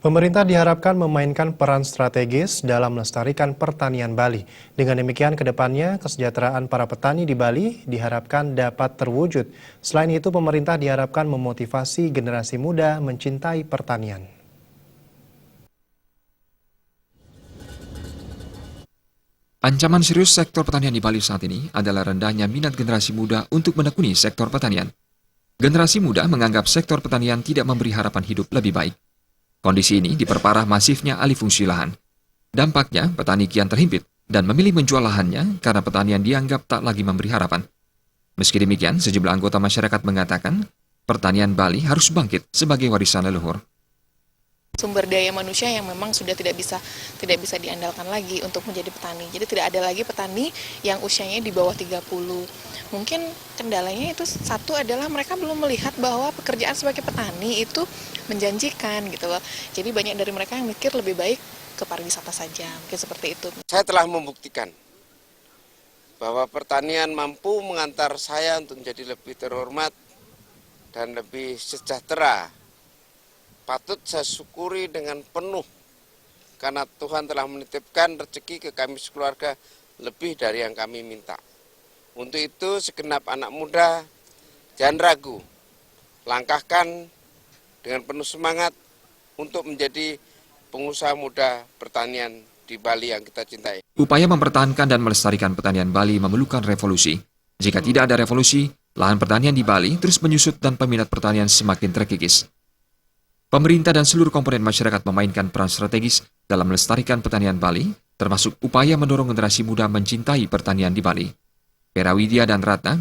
Pemerintah diharapkan memainkan peran strategis dalam melestarikan pertanian Bali. Dengan demikian, kedepannya kesejahteraan para petani di Bali diharapkan dapat terwujud. Selain itu, pemerintah diharapkan memotivasi generasi muda mencintai pertanian. Ancaman serius sektor pertanian di Bali saat ini adalah rendahnya minat generasi muda untuk menekuni sektor pertanian. Generasi muda menganggap sektor pertanian tidak memberi harapan hidup lebih baik. Kondisi ini diperparah masifnya alih fungsi lahan. Dampaknya, petani kian terhimpit dan memilih menjual lahannya karena pertanian dianggap tak lagi memberi harapan. Meski demikian, sejumlah anggota masyarakat mengatakan pertanian Bali harus bangkit sebagai warisan leluhur. Sumber daya manusia yang memang sudah tidak bisa diandalkan lagi untuk menjadi petani. Jadi tidak ada lagi petani yang usianya di bawah 30. Mungkin kendalanya itu satu adalah mereka belum melihat bahwa pekerjaan sebagai petani itu menjanjikan gitu loh. Jadi banyak dari mereka yang mikir lebih baik ke pariwisata saja, mungkin seperti itu. Saya telah membuktikan bahwa pertanian mampu mengantar saya untuk menjadi lebih terhormat dan lebih sejahtera. Patut saya syukuri dengan penuh karena Tuhan telah menitipkan rezeki ke kami sekeluarga lebih dari yang kami minta. Untuk itu segenap anak muda jangan ragu, langkahkan dengan penuh semangat untuk menjadi pengusaha muda pertanian di Bali yang kita cintai. Upaya mempertahankan dan melestarikan pertanian Bali memerlukan revolusi. Jika tidak ada revolusi, lahan pertanian di Bali terus menyusut dan peminat pertanian semakin terkikis. Pemerintah dan seluruh komponen masyarakat memainkan peran strategis dalam melestarikan pertanian Bali, termasuk upaya mendorong generasi muda mencintai pertanian di Bali. Pera Widya dan Ratna